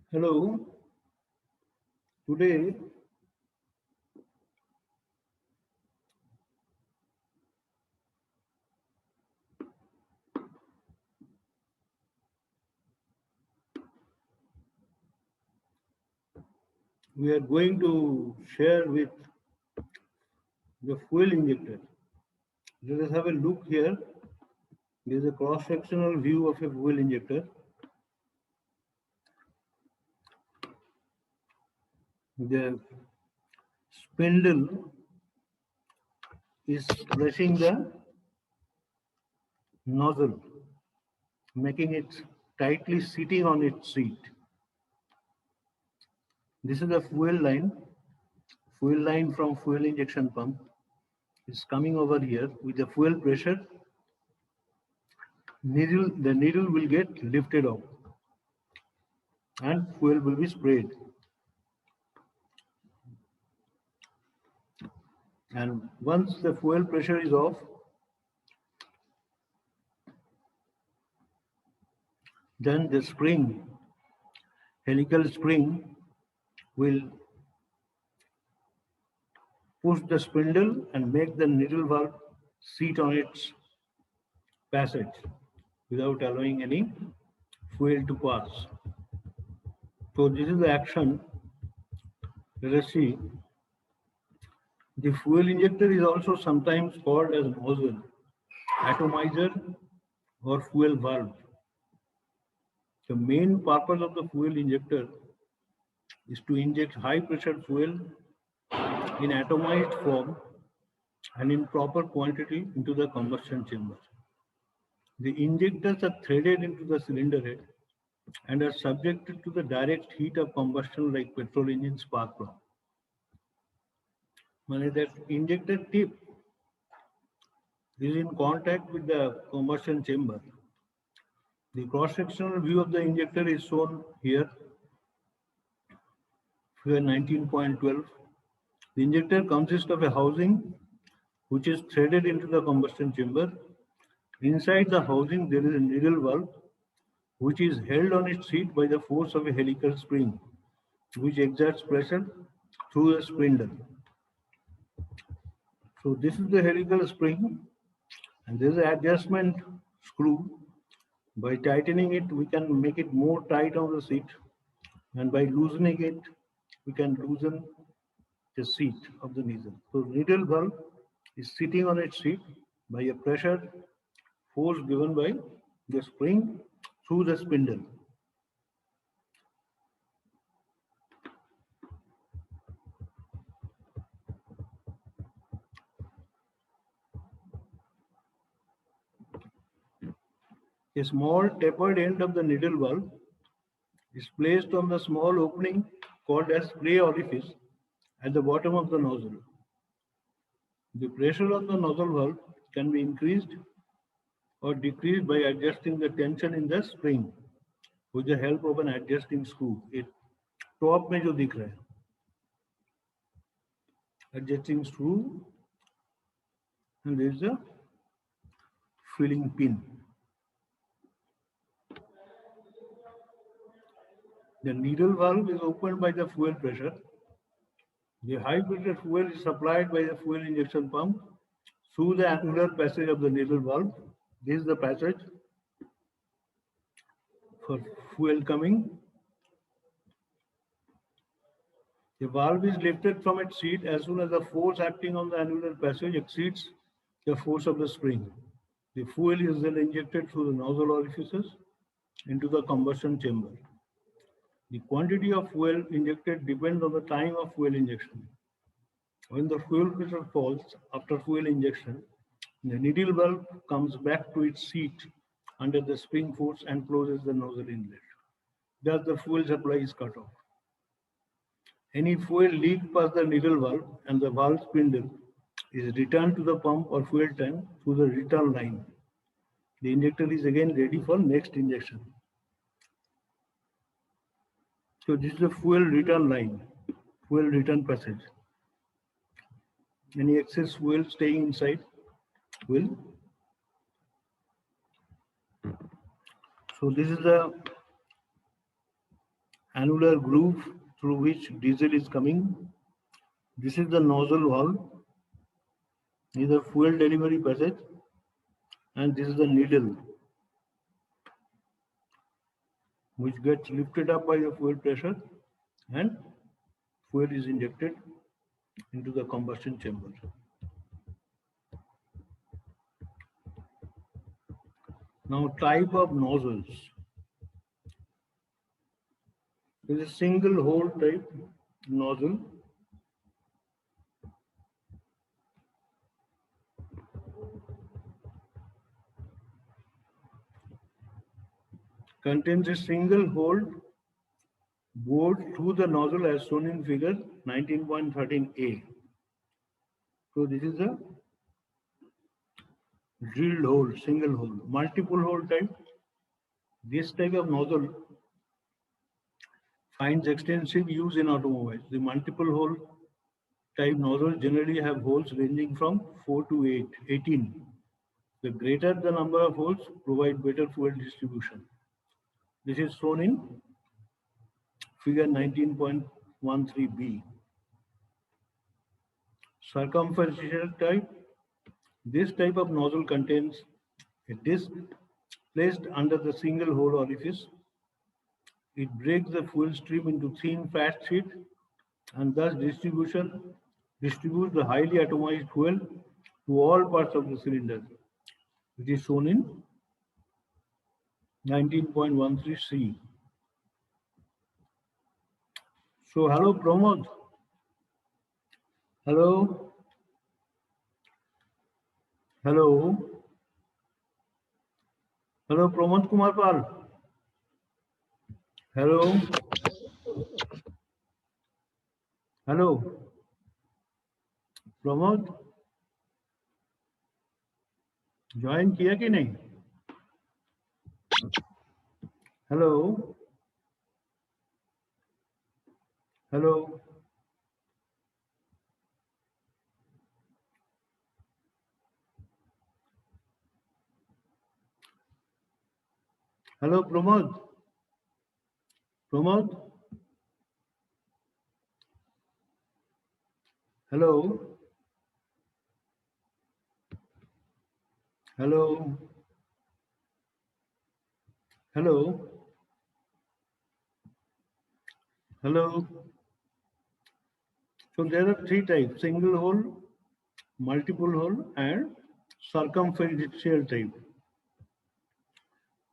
Hello, today we are going to share with the fuel injector. Let us have a look here. There is a cross-sectional view of a fuel injector. The spindle is pressing the nozzle, making it tightly sitting on its seat. This is the fuel line. Fuel line from fuel injection pump is coming over here with the fuel pressure. The needle will get lifted off and fuel will be sprayed. And once the fuel pressure is off, then the spring, helical spring, will push the spindle and make the needle valve sit on its passage without allowing any fuel to pass. So this is the action. Let us see. The fuel injector is also sometimes called as nozzle, atomizer, or fuel valve. The main purpose of the fuel injector is to inject high pressure fuel in atomized form and in proper quantity into the combustion chamber. The injectors are threaded into the cylinder head and are subjected to the direct heat of combustion like petrol engine spark plug. Meaning that injector tip is in contact with the combustion chamber. The cross-sectional view of the injector is shown here, figure 19.12. The injector consists of a housing which is threaded into the combustion chamber. Inside the housing, there is a needle valve which is held on its seat by the force of a helical spring, which exerts pressure through the spindle. So this is the helical spring, and there is an adjustment screw. By tightening it, we can make it more tight on the seat, and by loosening it, we can loosen the seat of the needle. So needle valve is sitting on its seat by a pressure force given by the spring through the spindle. A small tapered end of the needle valve is placed on the small opening called as spray orifice at the bottom of the nozzle. The pressure on the nozzle valve can be increased or decreased by adjusting the tension in the spring with the help of an adjusting screw. It top में जो दिख रहा है, adjusting screw, and there is a filling pin. The needle valve is opened by the fuel pressure. The high pressure fuel is supplied by the fuel injection pump through the angular passage of the needle valve. This is the passage for fuel coming. The valve is lifted from its seat as soon as the force acting on the annular passage exceeds the force of the spring. The fuel is then injected through the nozzle orifices into the combustion chamber. The quantity of fuel injected depends on the time of fuel injection. When the fuel pressure falls after fuel injection, the needle valve comes back to its seat under the spring force and closes the nozzle inlet. Thus, the fuel supply is cut off. Any fuel leaked past the needle valve and the valve spindle is returned to the pump or fuel tank through the return line. The injector is again ready for next injection. So this is the fuel return line, fuel return passage. Any excess fuel staying inside will. So this is the annular groove through which diesel is coming. This is the nozzle valve, this is the fuel delivery passage, and this is the needle which gets lifted up by the fuel pressure and fuel is injected into the combustion chamber. Now, type of nozzles. There is a single hole type nozzle. Contains a single hole bored through the nozzle as shown in figure 19.13a. So this is a drilled hole, single hole. Multiple hole type. This type of nozzle finds extensive use in automobiles. The multiple hole type nozzles generally have holes ranging from 4 to 18. The greater the number of holes, provide better fuel distribution. This is shown in figure 19.13b. Circumferential type. This type of nozzle contains a disc placed under the single hole orifice. It breaks the fuel stream into thin fat sheet and thus distributes the highly atomized fuel to all parts of the cylinder. It is shown in 19.13c. So, hello Pramod. Hello. Hello. Hello Pramod Kumar Pal. Hello. Hello. Pramod. Join किया कि नहीं? Hello hello hello Pramod Pramod hello hello hello hello. So there are three types: single hole, multiple hole, and circumferential type.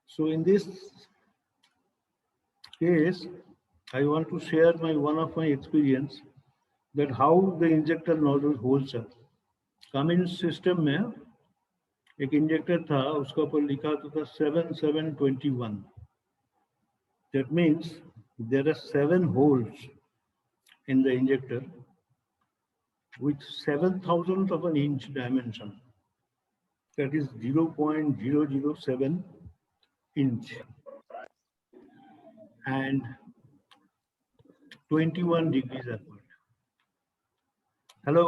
So in this case, I want to share one of my experience that how the injector nozzle holds up. Cummins system में एक injector था, उसका ऊपर लिखा था 7721. That means there are 7 holes in the injector with 7,000th of an inch dimension. That is 0.007 inch and 21 degrees upward. Hello?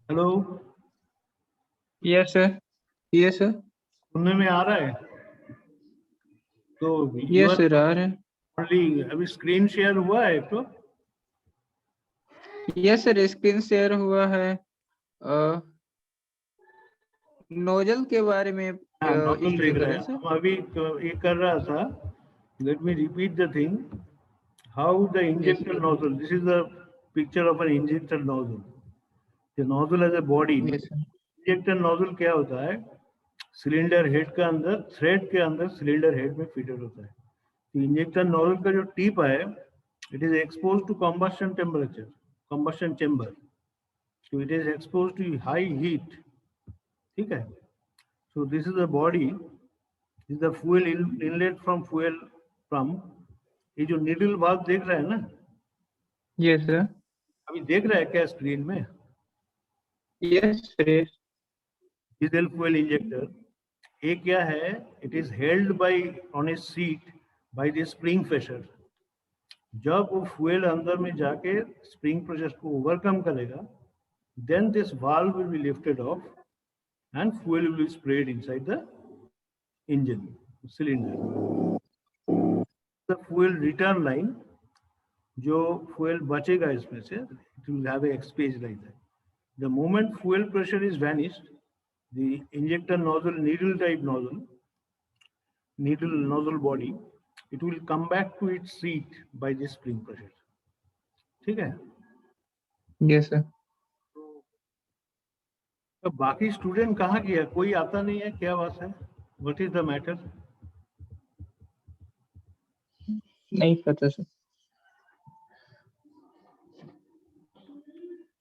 Hello? Yes, sir. Yes, sir. सुनने में आ रहा है? तो Yes, sir. आ रहा है. only अभी स्क्रीन शेयर हुआ है तो? Yes, sir. स्क्रीन शेयर हुआ है. नोजल के बारे में नोजल देख रहे हैं. सर. हम अभी ये कर रहा था. Let me repeat the thing. How the injector nozzle. This is the picture of an injector nozzle. The nozzle has a body. Yes, sir. Injector nozzle क्या होता है? सिलेंडर हेड का अंदर थ्रेड के अंदर सिलेंडर हेड में fitted होता है. तो इंजेक्टर नोजल का जो टिप है, it is exposed to combustion temperature, combustion chamber. So it is exposed to high heat. ठीक है. So this is the body, is the fuel inlet from fuel pump. ये जो नीडल भाग देख रहा है ना? Yes sir. अभी देख रहा है क्या स्क्रीन में? Yes sir. Diesel fuel injector ये क्या है? It is held by on a seat by the spring pressure. जब वो फ्यूल अंदर में जाके स्प्रिंग प्रेशर को ओवरकम करेगा, then this valve will be lifted off and fuel will be sprayed inside the engine cylinder. The fuel return line, जो fuel बचेगा इसमें से, इट विल हैव ए एक्सपेज like that. The moment fuel pressure is vanished, the injector nozzle, needle type nozzle, needle nozzle body, it will come back to its seat by this spring pressure. ठीक है? Yes, sir. तो बाकी student कहाँ गया? कोई आता नहीं है, क्या बात है? What is the matter? नहीं पता sir.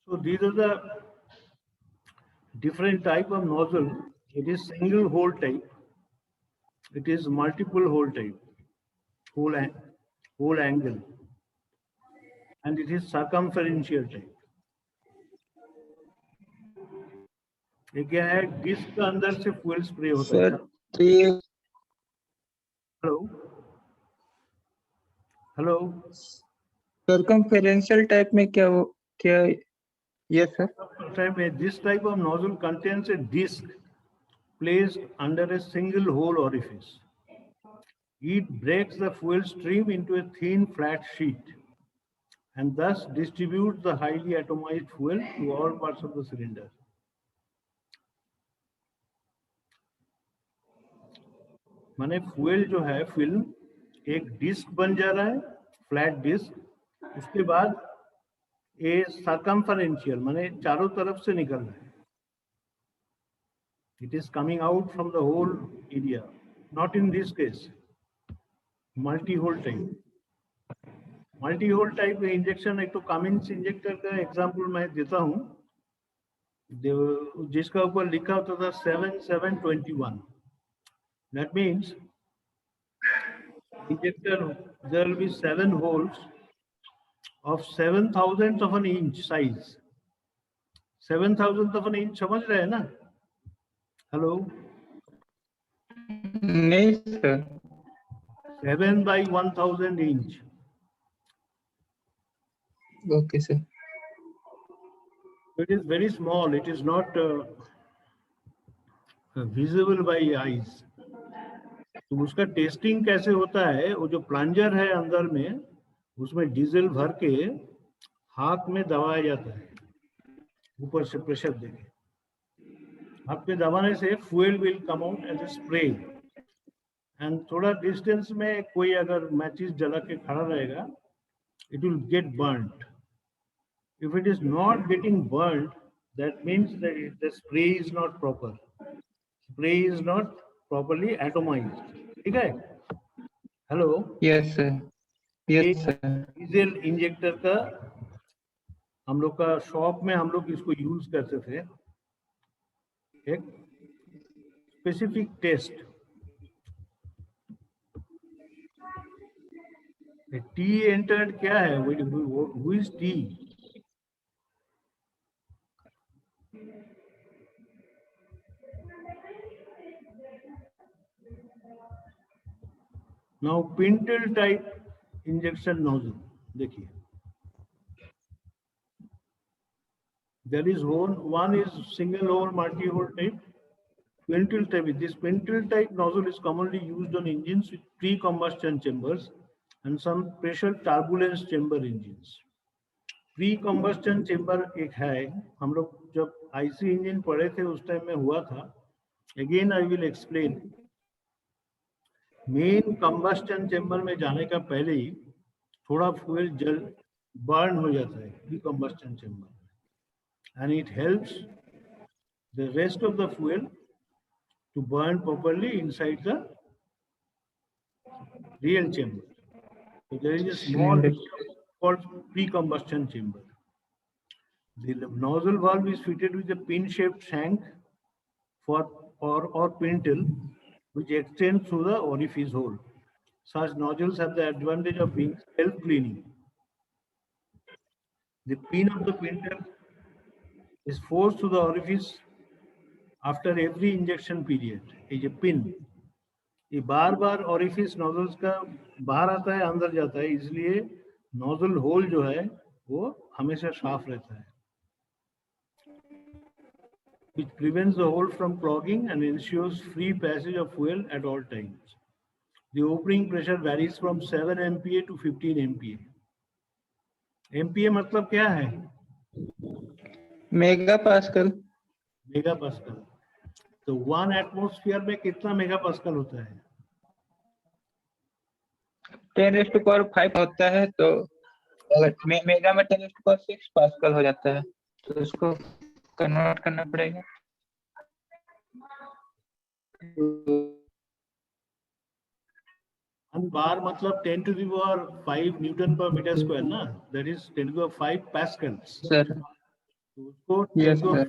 So these are the different type of nozzle. It is single hole type. It is multiple hole type. Hole angle. And it is circumferential type. ये क्या है? डिस्क के अंदर से fuel spray होता है. सर तो ये हेलो हेलो, सर्कमफेरेंशियल टाइप में क्या? Yes sir. this type of nozzle contains a disc placed under a single hole orifice. It breaks the fuel stream into a thin flat sheet and thus distributes the highly atomized fuel to all parts of the cylinder. माने fuel जो है, film एक disc बन जा रहा है, flat disc. उसके बाद ये सर्कमफरेंशियल माने चारों तरफ से निकल रहा है. It is coming out from the whole area. Not in this case. Multi-hole type. Multi-hole type injection, एक तो कमिंस इंजेक्टर का एग्जांपल मैं देता हूं, जिसका ऊपर लिखा होता था 7721. That means injector, there will be 7 holes of 7,000th of an inch size. 7,000th of an inch समझ रहे हैं ना? हेलो, नहीं sir. 7 by 1,000 inch. Okay sir. It is very small. It is not visible by eyes. तो उसका testing कैसे होता है? वो जो प्लंजर है अंदर में, उसमें डीजल भर के हाथ में दबाया जाता है, ऊपर से प्रेशर देके. हाथ में दबाने से fuel will come out as a spray. And थोड़ा डिस्टेंस में कोई अगर मैचिस जला के खड़ा रहेगा, it will get burnt. If it is not getting burnt, that means that the spray is not proper. Spray is not properly atomized. ठीक है? Hello, yes sir. Yes sir. Diesel injector का हम लोग का शॉप में हम लोग इसको यूज करते थे. एक स्पेसिफिक टेस्ट, टी एंटर्ड क्या है? Who is T? Now pintle type injection nozzle, देखिए. There is one is single hole multi-hole type. Pintle type. This pintle type nozzle is commonly used on engines with pre-combustion chambers and some pressure turbulence chamber engines. Pre-combustion chamber एक है, हम लोग जब IC engine पढ़े थे उस time में हुआ था. Again I will explain. Main combustion chamber में जाने का पहले ही थोड़ा फ्यूल जल बर्न हो जाता है pre combustion chamber, and it helps the rest of the fuel to burn properly inside the real chamber. So there is a small called pre-combustion chamber. The nozzle valve is fitted with a pin-shaped shank or pintle, which extends through the orifice hole. Such nozzles have the advantage of being self-cleaning. The pin of the pintle is forced through the orifice after every injection period. ये pin, ये बार-बार orifice nozzles का बाहर आता है, अंदर जाता है, इसलिए nozzle hole जो है वो हमेशा साफ रहता है, which prevents the hole from clogging and ensures free passage of fuel at all times. The opening pressure varies from 7 MPa to 15 MPa. MPa मतलब क्या है? Mega pascal. Mega pascal. तो 1 एटमॉस्फेयर में कितना मेगा पास्कल होता है? 10⁵ होता है, तो अगर मेगा में 10⁶ पास्कल हो जाता है, तो उसको कन्वर्ट करना पड़ेगा। 1 बार मतलब 10 to the power 5 न्यूटन पर मीटर स्क्वायर ना, that is 10 to the power 5 pascals. Sir, तो उसको यस सर।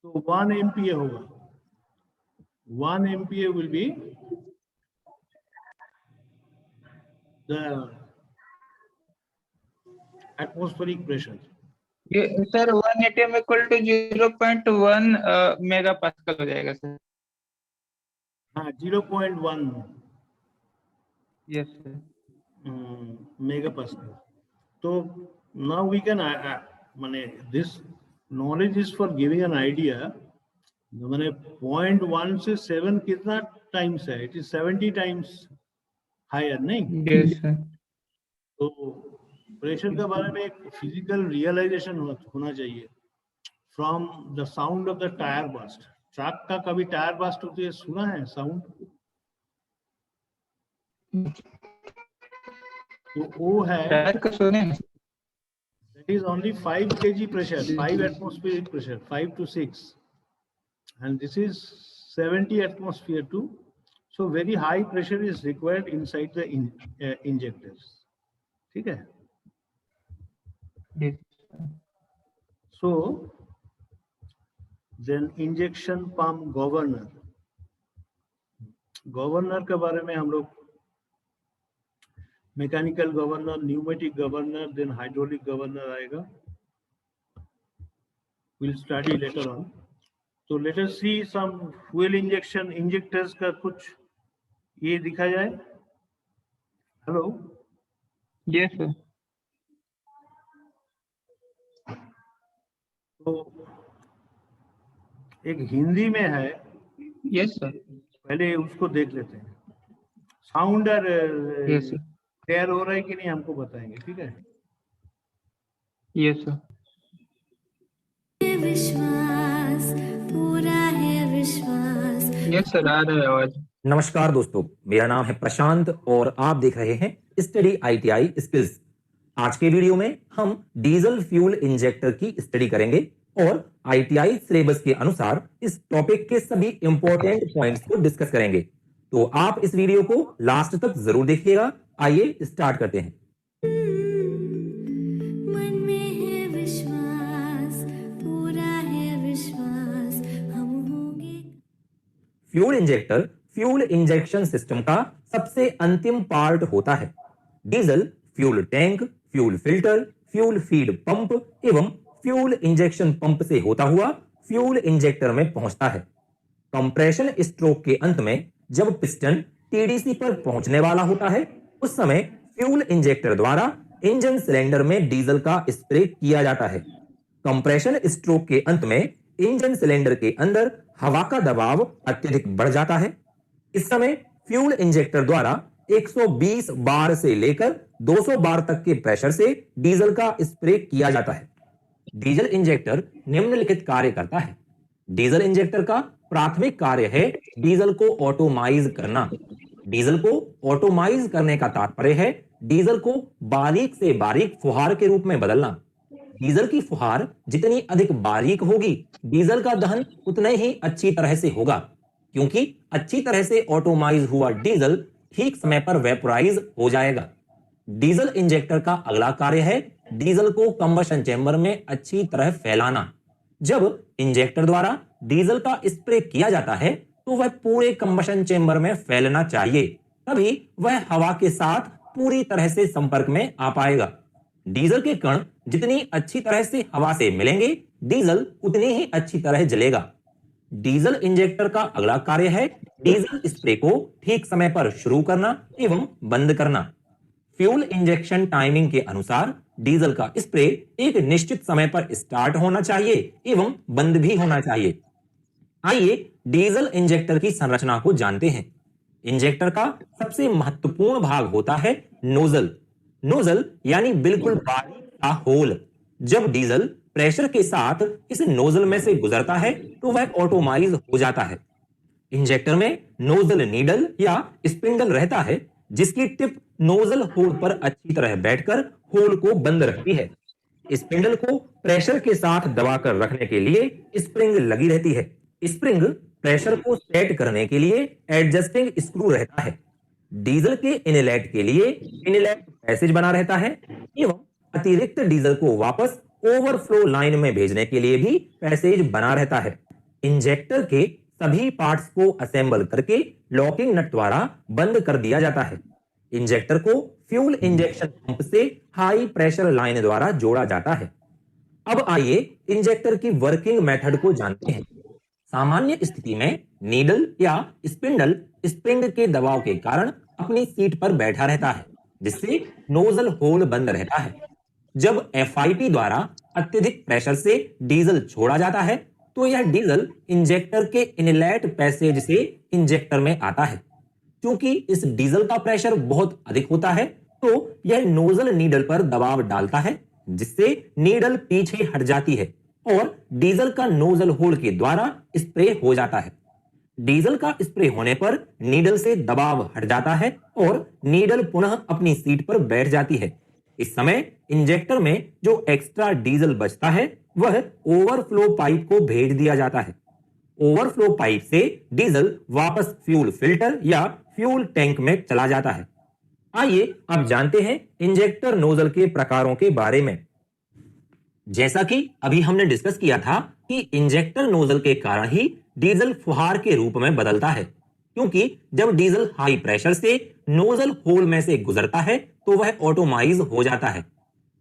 तो 1 MPa होगा। 1 MPa will be the atmospheric pressure. ये sir 1 atm equal to 0.1 mega pascal हो जाएगा सर। हाँ 0.1 यस सर। Mega pascal. तो now we can माने this knowledge is for giving an idea। माने 0.1 से 7 कितना टाइम्स है? इट इज 70 टाइम्स हायर, नहीं? Yes sir. तो प्रेशर के बारे में एक फिजिकल रियलाइजेशन होना चाहिए from the sound of the tyre burst. Truck का कभी टायर बस्ट होते सुना है साउंड? तो वो है, टायर का सुने? That is only 5 kg pressure, 5 atmospheric pressure, 5 to 6, and this is 70 atmosphere too. So very high pressure is required inside the injectors. ठीक है? Yes. So then injection pump governor। Governor के बारे में हम लोग mechanical governor, pneumatic governor, then hydraulic governor आएगा। We'll study later on. So let us see some fuel injection injectors का कुछ ये दिखा जाए। Hello, yes sir. तो एक हिंदी में है, यस सर। पहले उसको देख लेते हैं। साउंड और यस सर। क्लियर हो रहा है कि नहीं हमको बताएंगे, ठीक है? Yes sir. विश्वास पूरा है विश्वास। यस सर, आ रहा है आवाज। नमस्कार दोस्तों, मेरा नाम है प्रशांत और आप देख रहे हैं स्टडी ITI स्किल्स। आज के वीडियो में हम डीजल फ्यूल इंजेक्टर की स्टडी करेंगे और ITI सिलेबस के अनुसार इस टॉपिक के सभी इंपॉर्टेंट पॉइंट्स को डिस्कस करेंगे। तो आप इस वीडियो को लास्ट तक जरूर देखिएगा। आइए स्टार्ट करते हैं। मन में है विश्वास पूरा है विश्वास, हम होंगे। Fuel injector fuel injection system का सबसे अंतिम पार्ट होता है। Diesel fuel tank, fuel filter, fuel feed pump एवं फ्यूल इंजेक्शन पंप से होता हुआ फ्यूल इंजेक्टर में पहुंचता है। कंप्रेशन स्ट्रोक के अंत में जब पिस्टन TDC पर पहुंचने वाला होता है, उस समय फ्यूल इंजेक्टर द्वारा इंजन सिलेंडर में डीजल का स्प्रे किया जाता है। कंप्रेशन स्ट्रोक के अंत में इंजन सिलेंडर के अंदर हवा का दबाव अत्यधिक बढ़ जाता है। इस समय फ्यूल इंजेक्टर द्वारा 120 बार से लेकर 200 बार तक के प्रेशर से डीजल का स्प्रे किया जाता है। डीजल इंजेक्टर निम्नलिखित कार्य करता है। डीजल इंजेक्टर का प्राथमिक कार्य है डीजल को ऑटोमाइज करना। डीजल को ऑटोमाइज करने का तात्पर्य है डीजल को बारीक से बारीक फुहार के रूप में बदलना। डीजल की फुहार जितनी अधिक बारीक होगी, डीजल का दहन उतना ही अच्छी तरह से होगा, क्योंकि अच्छी तरह से ऑटोमाइज हुआ डीजल ठीक समय पर वेपोराइज हो जाएगा। डीजल इंजेक्टर का अगला कार्य है डीजल को कंबशन चेंबर में अच्छी तरह फैलाना। जब इंजेक्टर द्वारा डीजल का स्प्रे किया जाता है तो वह पूरे कंबशन चेंबर में फैलना चाहिए, तभी वह हवा के साथ पूरी तरह से संपर्क में आ पाएगा। डीजल के कण जितनी अच्छी तरह से हवा से मिलेंगे, डीजल उतनी ही अच्छी तरह जलेगा। डीजल इंजेक्टर का अगला कार्य है डीजल स्प्रे को ठीक समय पर शुरू करना एवं बंद करना। फ्यूल इंजेक्शन टाइमिंग के अनुसार डीजल का स्प्रे एक निश्चित समय पर स्टार्ट होना चाहिए एवं बंद भी होना चाहिए। आइए डीजल इंजेक्टर की संरचना को जानते हैं। इंजेक्टर का सबसे महत्वपूर्ण भाग होता है नोजल। नोजल यानी बिल्कुल बारीक सा होल। जब डीजल प्रेशर के साथ इस नोजल में से गुजरता है तो वह ऑटोमाइज हो जाता है। इंजेक्टर में नोजल नीडल या स्पिंडल रहता है जिसकी टिप नोजल होल पर अच्छी तरह बैठकर होल को बंद रखती है। स्पिंडल को प्रेशर के साथ दबाकर रखने के लिए स्प्रिंग लगी रहती है। स्प्रिंग प्रेशर को सेट करने के लिए एडजस्टिंग स्क्रू रहता है। डीजल के इनलेट के लिए इनलेट पैसेज बना रहता है एवं अतिरिक्त डीजल को वापस ओवरफ्लो लाइन में भेजने के लिए भी पैसेज बना रहता है। इंजेक्टर के सभी पार्ट्स को असेंबल करके लॉकिंग नट द्वारा बंद कर दिया जाता है। इंजेक्टर को फ्यूल इंजेक्शन पंप से हाई प्रेशर लाइन द्वारा जोड़ा जाता है। अब आइए इंजेक्टर की वर्किंग मेथड को जानते हैं। सामान्य स्थिति में नीडल या स्पिंडल स्प्रिंग के दबाव के कारण अपनी सीट पर बैठा रहता है जिससे नोजल होल बंद रहता है। जब एफआईपी द्वारा अत्यधिक प्रेशर से डीजल छोड़ा जाता है तो यह डीजल इंजेक्टर के इनलेट पैसेज से इंजेक्टर में आता है। क्योंकि इस डीजल का प्रेशर बहुत अधिक होता है तो यह नोजल नीडल पर दबाव डालता है जिससे नीडल पीछे हट जाती है और डीजल का नोजल होल के द्वारा स्प्रे हो जाता है। डीजल का स्प्रे होने पर नीडल से दबाव हट जाता है और नीडल पुनः अपनी सीट पर बैठ जाती है। इस समय इंजेक्टर में जो एक्स्ट्रा डीजल बचता है वह ओवरफ्लो पाइप को भेज दिया जाता है। ओवरफ्लो पाइप से डीजल वापस फ्यूल फिल्टर या फ्यूल टैंक में चला जाता है। आइए अब जानते हैं इंजेक्टर नोजल के प्रकारों के बारे में। जैसा कि अभी हमने डिस्कस किया था कि इंजेक्टर नोजल के कारण ही डीजल फुहार के रूप में बदलता है, क्योंकि जब डीजल हाई प्रेशर से नोजल होल में से गुजरता है तो वह ऑटोमाइज हो जाता है।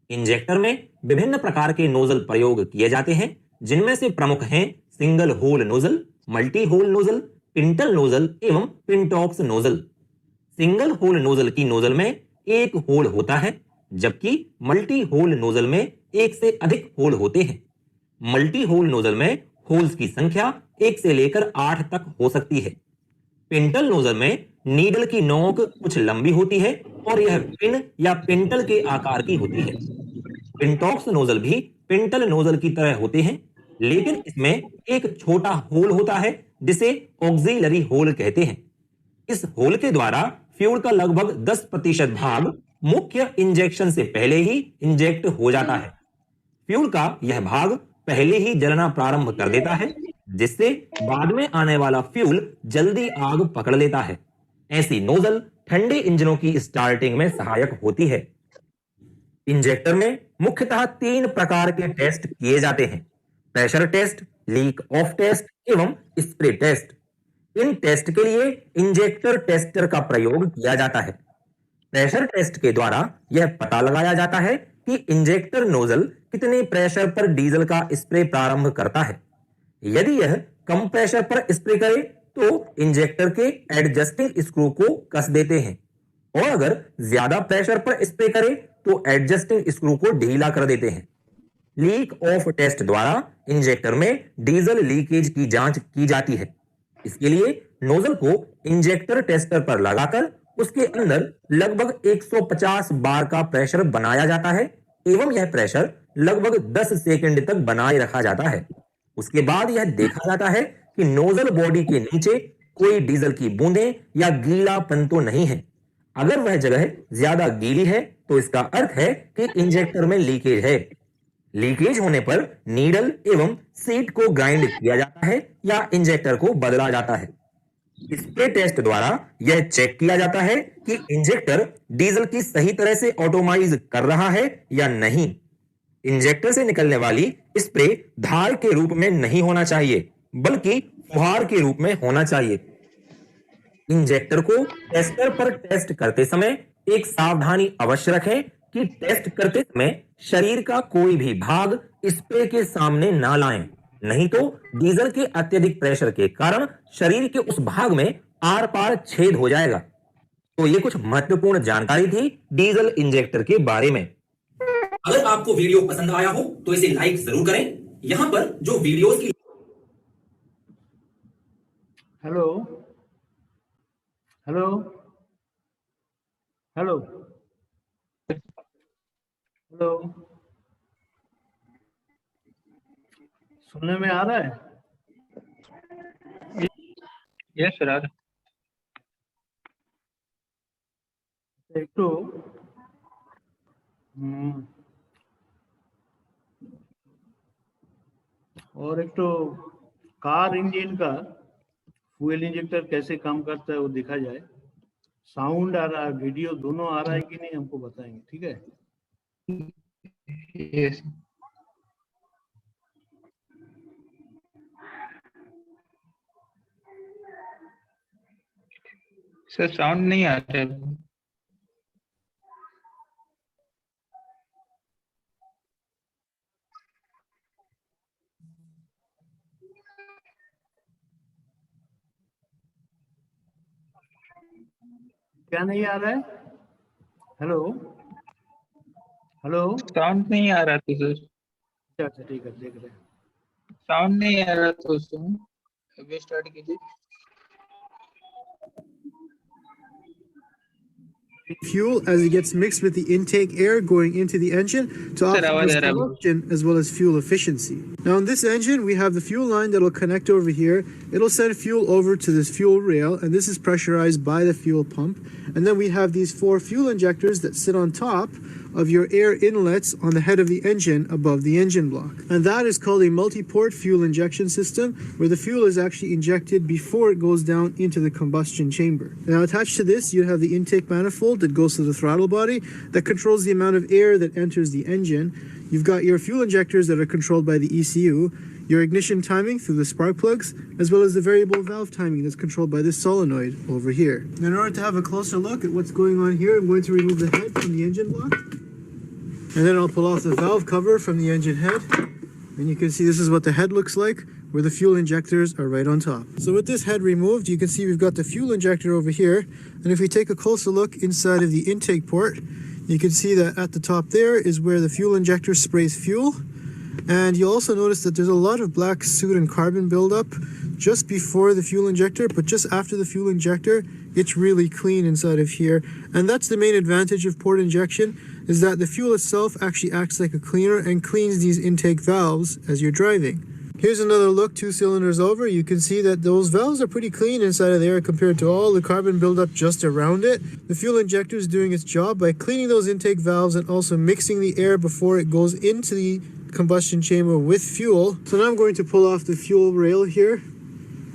इंजेक्टर में विभिन्न प्रकार के नोजल प्रयोग किए जाते हैं जिनमें से प्रमुख हैं single hole nozzle, multi hole nozzle, pintle nozzle एवं pintaux nozzle. Single hole nozzle की नोजल में एक होल होता है जबकि मल्टी होल नोजल में एक से अधिक होल होते हैं। मल्टी होल नोजल में होल्स की संख्या 1 से लेकर 8 तक हो सकती है। पिंटल नोजल में नीडल की नोक कुछ लंबी होती है और यह पिन या पिंटल के आकार की होती है। पिंटॉक्स नोजल भी पिंटल नोजल की तरह होते हैं लेकिन इसमें एक छोटा होल होता है जिसे ऑक्सिलरी होल कहते हैं। इस होल के द्वारा फ्यूल का लगभग 10% भाग मुख्य इंजेक्शन से पहले ही इंजेक्ट हो जाता है। फ्यूल का यह भाग पहले ही जलना प्रारंभ कर देता है जिससे बाद में आने वाला फ्यूल जल्दी आग पकड़ लेता है। ऐसी नोजल ठंडे इंजनों की स्टार्टिंग में सहायक होती है। इंजेक्टर में मुख्यतः 3 प्रकार के टेस्ट किए जाते हैं: pressure test, leak off test एवं स्प्रे टेस्ट। इन टेस्ट के लिए इंजेक्टर टेस्टर का प्रयोग किया जाता है। प्रेशर टेस्ट के द्वारा यह पता लगाया जाता है कि इंजेक्टर नोजल कितने प्रेशर पर डीजल का स्प्रे प्रारंभ करता है। यदि यह कम प्रेशर पर स्प्रे करे तो इंजेक्टर के एडजस्टिंग स्क्रू को कस देते हैं और अगर ज्यादा प्रेशर पर स्प्रे करे तो एडजस्टिंग स्क्रू को ढीला कर देते हैं। लीक ऑफ टेस्ट द्वारा इंजेक्टर में डीजल लीकेज की जांच की जाती है। इसके लिए नोजल को इंजेक्टर टेस्टर पर लगाकर उसके अंदर लगभग 150 बार का प्रेशर बनाया जाता है एवं यह प्रेशर लगभग 10 सेकंड तक बनाए रखा जाता है। उसके बाद यह देखा जाता है कि नोजल बॉडी के नीचे कोई डीजल की बूंदें या गीलापन तो नहीं है। अगर वह जगह ज्यादा गीली है तो इसका अर्थ है कि इंजेक्टर में लीकेज है। लीकेज होने पर नीडल एवं सीट को ग्राइंड किया जाता है या इंजेक्टर को बदला जाता है। स्प्रे टेस्ट द्वारा यह चेक किया जाता है कि इंजेक्टर डीजल की सही तरह से ऑटोमाइज कर रहा है या नहीं। इंजेक्टर से निकलने वाली स्प्रे धार के रूप में नहीं होना चाहिए बल्कि फुहार के रूप में होना चाहिए। इंजेक्टर को टेस्टर पर टेस्ट करते समय एक सावधानी अवश्य रखें कि टेस्ट करते समय शरीर का कोई भी भाग स्प्रे के सामने ना लाएं, नहीं तो डीजल के अत्यधिक प्रेशर के कारण शरीर के उस भाग में आर पार छेद हो जाएगा। तो ये कुछ महत्वपूर्ण जानकारी थी डीजल इंजेक्टर के बारे में। अगर आपको वीडियो पसंद आया हो तो इसे लाइक जरूर करें। यहां पर जो वीडियोस की हेलो, हेलो हेलो हेलो, सुनने में आ रहा है? Yes sir. एक तो हम्म, और एक तो कार इंजन का फ्यूल इंजेक्टर कैसे काम करता है वो देखा जाए। साउंड आ रहा है, वीडियो दोनों आ रहा है कि नहीं हमको बताएंगे, ठीक है? यस सर, साउंड नहीं आ रहा है। क्या नहीं आ रहा है? हेलो हेलो, साउंड नहीं आ रहा था सर। अच्छा अच्छा, ठीक है, देख रहे हैं। साउंड नहीं आ रहा था उसमें। अभी स्टार्ट कीजिए। fuel as it gets mixed with the intake air going into the engine to sir आवाज optimize आ रहा है। combustion as well as fuel efficiency. Now in this engine we have the fuel line that will connect over here. It'll send fuel over to this fuel rail, and this is pressurized by the fuel pump. And then we have these 4 fuel injectors that sit on top of your air inlets on the head of the engine above the engine block. And that is called a multi-port fuel injection system, where the fuel is actually injected before it goes down into the combustion chamber. Now attached to this you have the intake manifold that goes to the throttle body that controls the amount of air that enters the engine. You've got your fuel injectors that are controlled by the ECU, your ignition timing through the spark plugs, as well as the variable valve timing that's controlled by this solenoid over here. Now, in order to have a closer look at what's going on here, I'm going to remove the head from the engine block. And then I'll pull off the valve cover from the engine head. And you can see this is what the head looks like, where the fuel injectors are right on top. So with this head removed, you can see we've got the fuel injector over here. And if we take a closer look inside of the intake port, you can see that at the top there is where the fuel injector sprays fuel. And you'll also notice that there's a lot of black soot and carbon buildup just before the fuel injector, but just after the fuel injector, it's really clean inside of here. And that's the main advantage of port injection, is that the fuel itself actually acts like a cleaner and cleans these intake valves as you're driving. Here's another look 2 cylinders over. You can see that those valves are pretty clean inside of there compared to all the carbon buildup just around it. The fuel injector is doing its job by cleaning those intake valves and also mixing the air before it goes into the combustion chamber with fuel. So now I'm going to pull off the fuel rail here.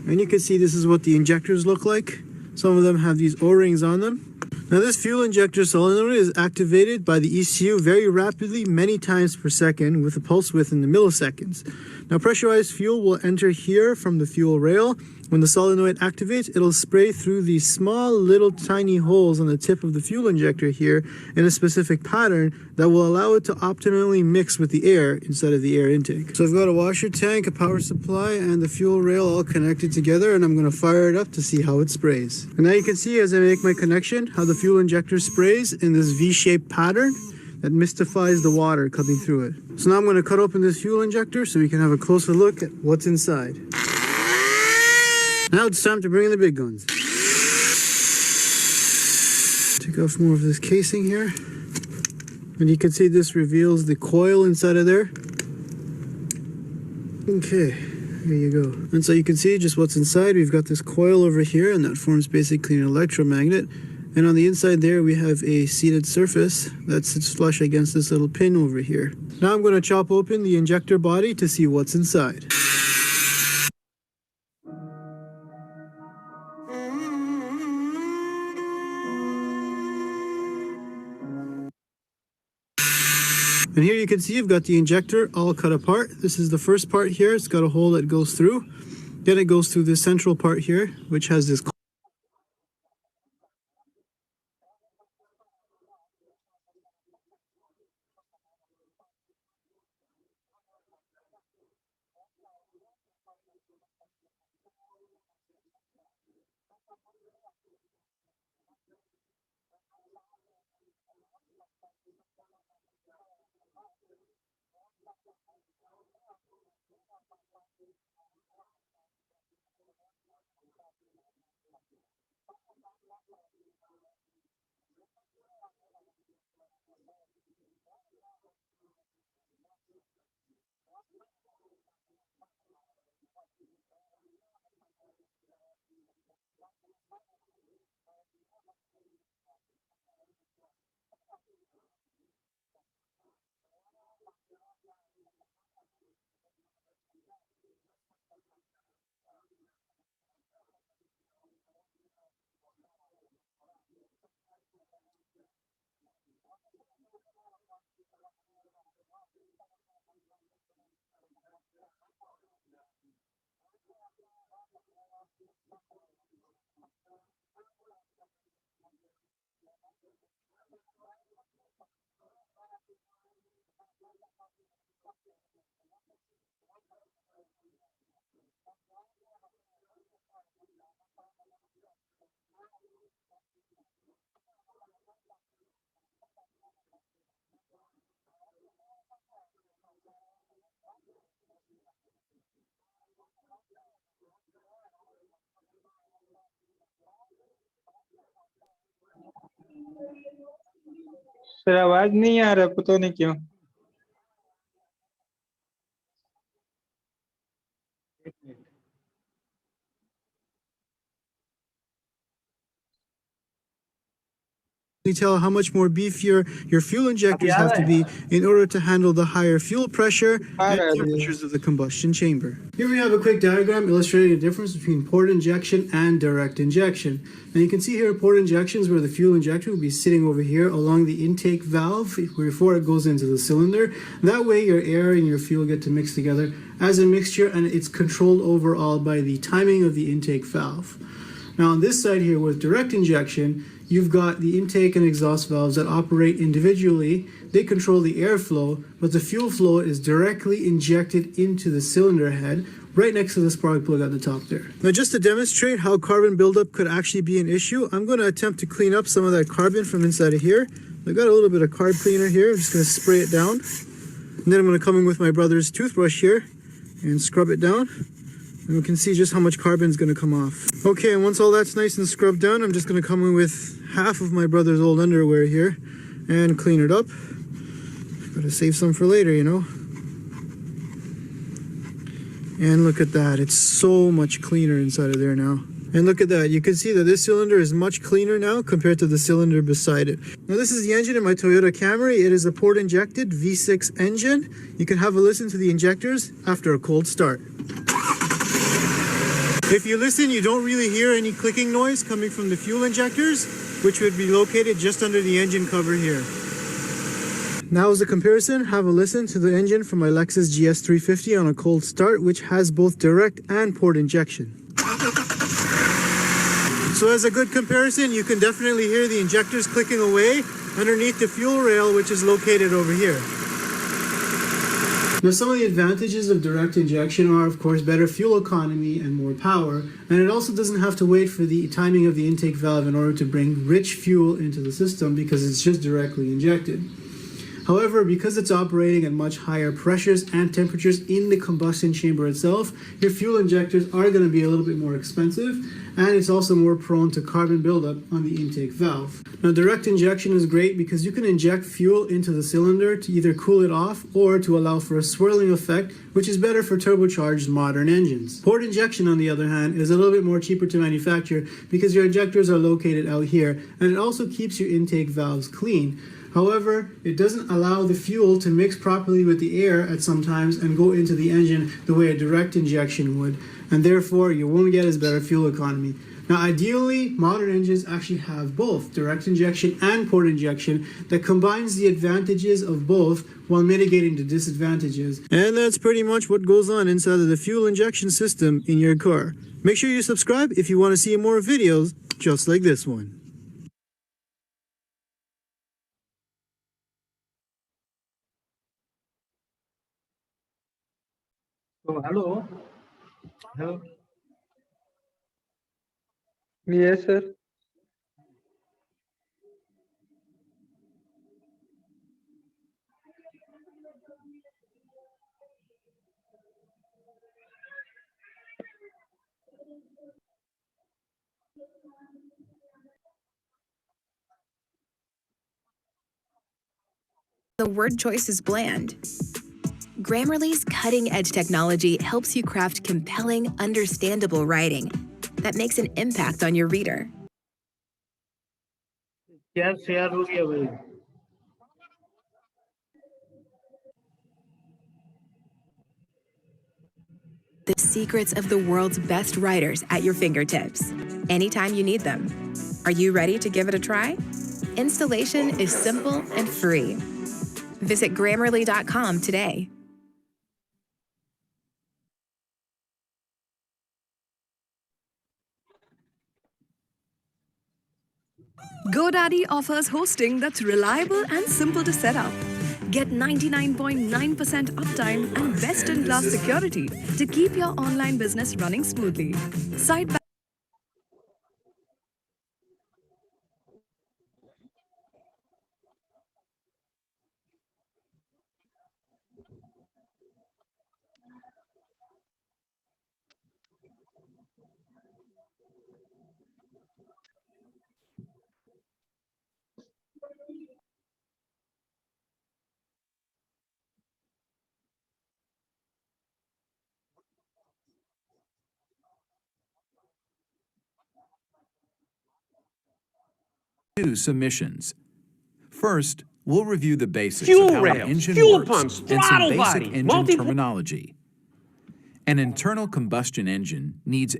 And you can see this is what the injectors look like. Some of them have these O-rings on them. Now this fuel injector solenoid is activated by the ECU very rapidly, many times per second, with a pulse width in the milliseconds. Now pressurized fuel will enter here from the fuel rail. When the solenoid activates, it'll spray through these small little tiny holes on the tip of the fuel injector here in a specific pattern that will allow it to optimally mix with the air instead of the air intake. So I've got a washer tank, a power supply, and the fuel rail all connected together, and I'm going to fire it up to see how it sprays. And now you can see as I make my connection how the fuel injector sprays in this V-shaped pattern that mystifies the water coming through it. So now I'm going to cut open this fuel injector so we can have a closer look at what's inside. Now it's time to bring in the big guns. Take off more of this casing here. And you can see this reveals the coil inside of there. Okay, there you go. And so you can see just what's inside. We've got this coil over here, and that forms basically an electromagnet. And on the inside there, we have a seated surface that sits flush against this little pin over here. Now I'm going to chop open the injector body to see what's inside. And here you can see you've got the injector all cut apart. This is the first part here. It's got a hole that goes through. Then it goes through this central part here, which has this sir आवाज नहीं आ रहा, पता नहीं क्यों। एक minute. Tell how much more beefier your fuel injectors have to be in order to handle the higher fuel pressure and temperatures of the combustion chamber. Here we have a quick diagram illustrating the difference between port injection and direct injection. Now you can see here port injections where the fuel injector will be sitting over here along the intake valve before it goes into the cylinder. That way your air and your fuel get to mix together as a mixture, and it's controlled overall by the timing of the intake valve. Now on this side here with direct injection, you've got the intake and exhaust valves that operate individually. They control the airflow, but the fuel flow is directly injected into the cylinder head right next to the spark plug at the top there. Now just to demonstrate how carbon buildup could actually be an issue, I'm going to attempt to clean up some of that carbon from inside of here. I've got a little bit of carb cleaner here. I'm just going to spray it down. And then I'm going to come in with my brother's toothbrush here and scrub it down. And we can see just how much carbon is going to come off. Okay, and once all that's nice and scrubbed down, I'm just going to come in with half of my brother's old underwear here and clean it up. Gotta save some for later, you know. And look at that, it's so much cleaner inside of there now. And look at that, you can see that this cylinder is much cleaner now compared to the cylinder beside it. Now this is the engine in my Toyota Camry. It is a port injected V6 engine. You can have a listen to the injectors after a cold start. If you listen, you don't really hear any clicking noise coming from the fuel injectors, which would be located just under the engine cover here. Now as a comparison, have a listen to the engine from my Lexus GS350 on a cold start, which has both direct and port injection. So as a good comparison, you can definitely hear the injectors clicking away underneath the fuel rail, which is located over here. Now some of the advantages of direct injection are of course better fuel economy and more power, and it also doesn't have to wait for the timing of the intake valve in order to bring rich fuel into the system because it's just directly injected. However, because it's operating at much higher pressures and temperatures in the combustion chamber itself, your fuel injectors are going to be a little bit more expensive, and it's also more prone to carbon buildup on the intake valve. Now, direct injection is great because you can inject fuel into the cylinder to either cool it off or to allow for a swirling effect, which is better for turbocharged modern engines. Port injection, on the other hand, is a little bit more cheaper to manufacture because your injectors are located out here, and it also keeps your intake valves clean. However, it doesn't allow the fuel to mix properly with the air at some times and go into the engine the way a direct injection would, and therefore you won't get as better fuel economy. Now ideally, modern engines actually have both direct injection and port injection that combines the advantages of both while mitigating the disadvantages. And that's pretty much what goes on inside of the fuel injection system in your car. Make sure you subscribe if you want to see more videos just like this one. So hello. Hello. Yes, sir. The word choice is bland. Grammarly's cutting-edge technology helps you craft compelling, understandable writing that makes an impact on your reader. क्या share हो गया भाई? The secrets of the world's best writers at your fingertips, anytime you need them. Are you ready to give it a try? Installation is simple and free. Visit Grammarly.com today. GoDaddy offers hosting that's reliable and simple to set up. Get 99.9% uptime and best-in-class security to keep your online business running smoothly. Site Two submissions. First, we'll review the basics Fuel of how rail, an engine fuel works pumps, and some throttle basic body, engine terminology. An internal combustion engine needs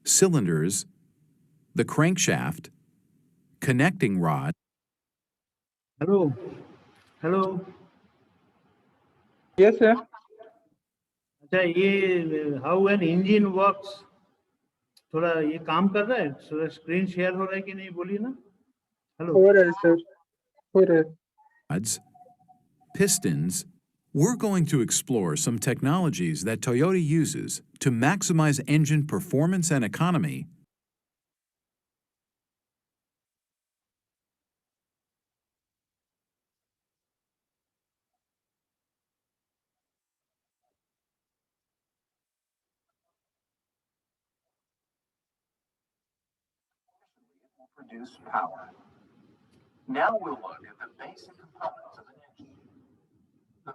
cylinders, the crankshaft, connecting rod, Hello, hello. Yes, sir. अच्छा ये how an engine works थोड़ा ये काम कर रहा है, थोड़ा screen share हो रहा है कि नहीं, बोलिए ना. हेलो. हो रहा है, sir. हो रहा है. rods, pistons. We're going to explore some technologies that Toyota uses to maximize engine performance and economy produce power. Now we'll look at the basic components of an engine. The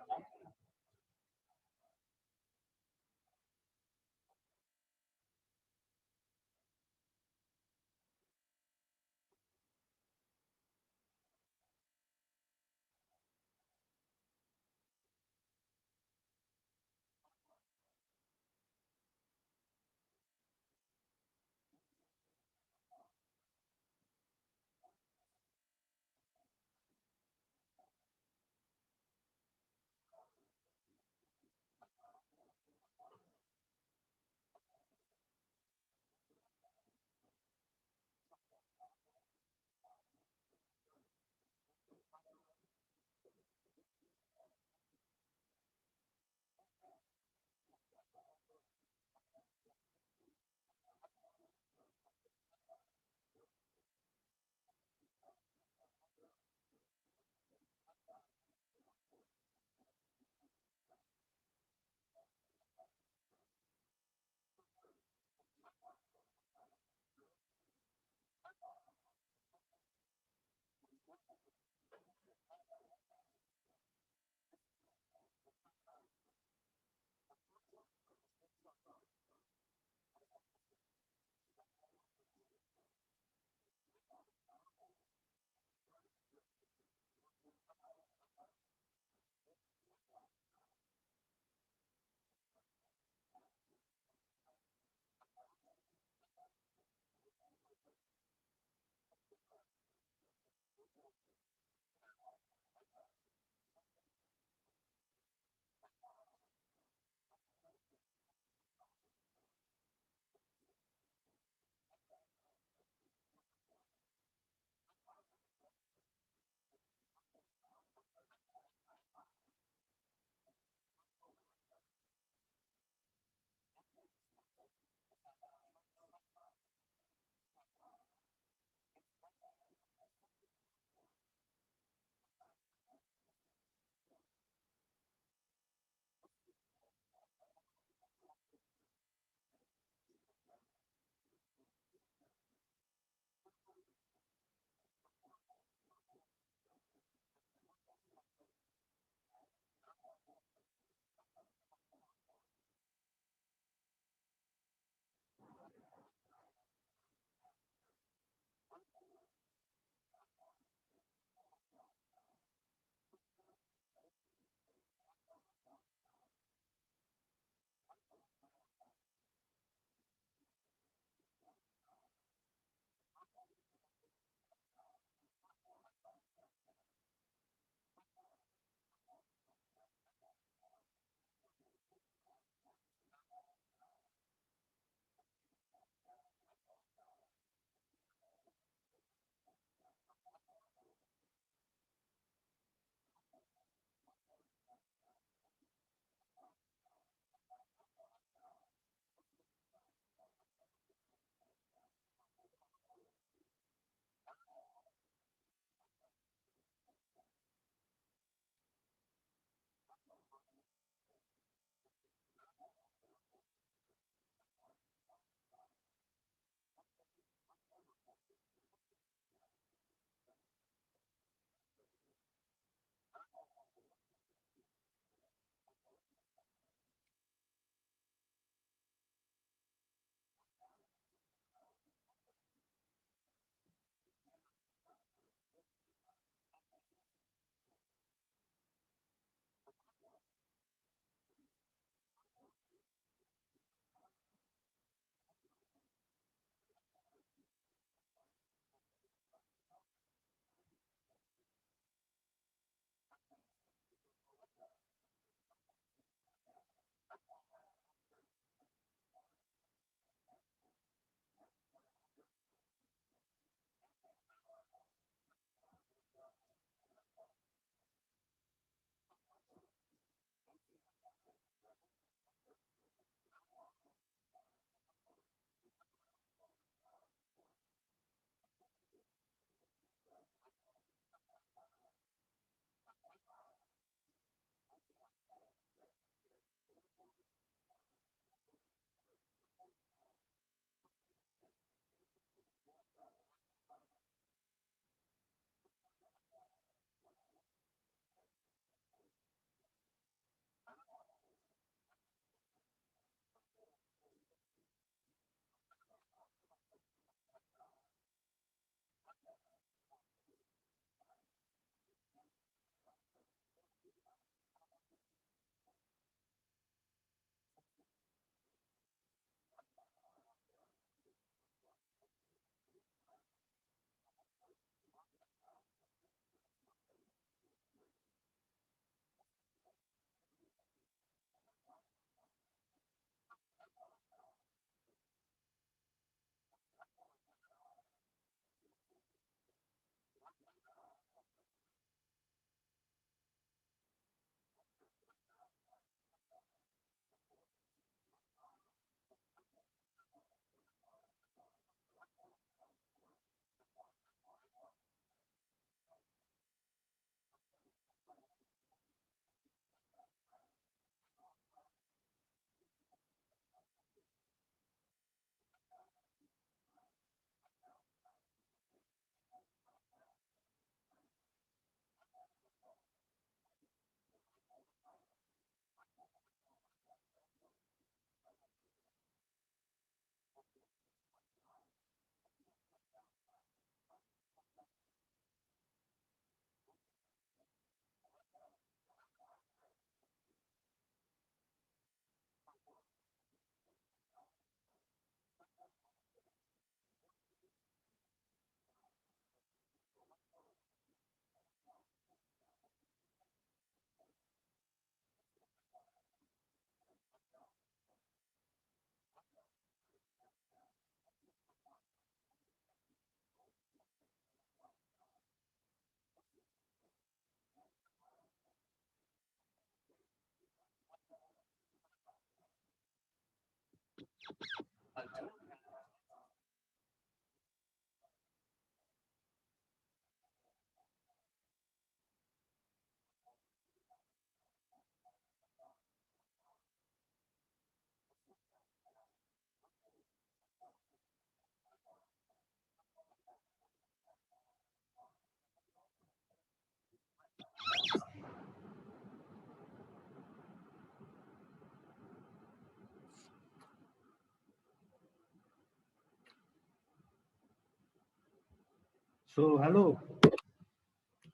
So, hello.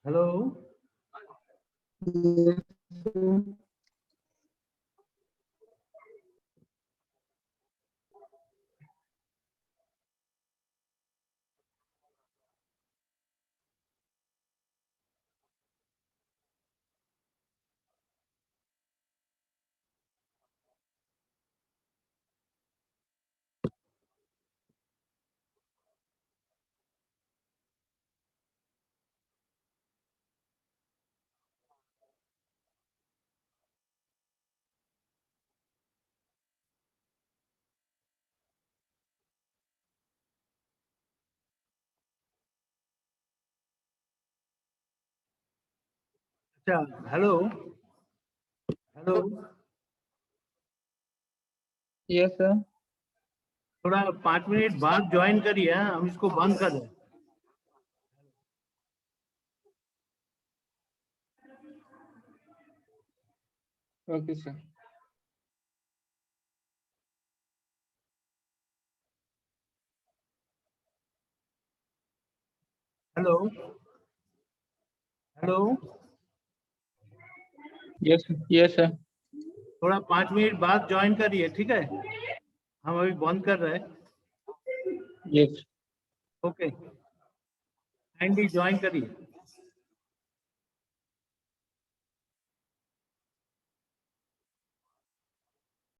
Hello. अच्छा, hello hello, yes sir. थोड़ा 5 minute बाद join करिए, हाँ? हम इसको बंद कर दें। Okay sir. Hello hello, yes yes sir. थोड़ा 5 मिनट बाद ज्वाइन करिए, ठीक है? हम अभी बंद कर रहे हैं। यस। ओके, काइंडली ज्वाइन करिए।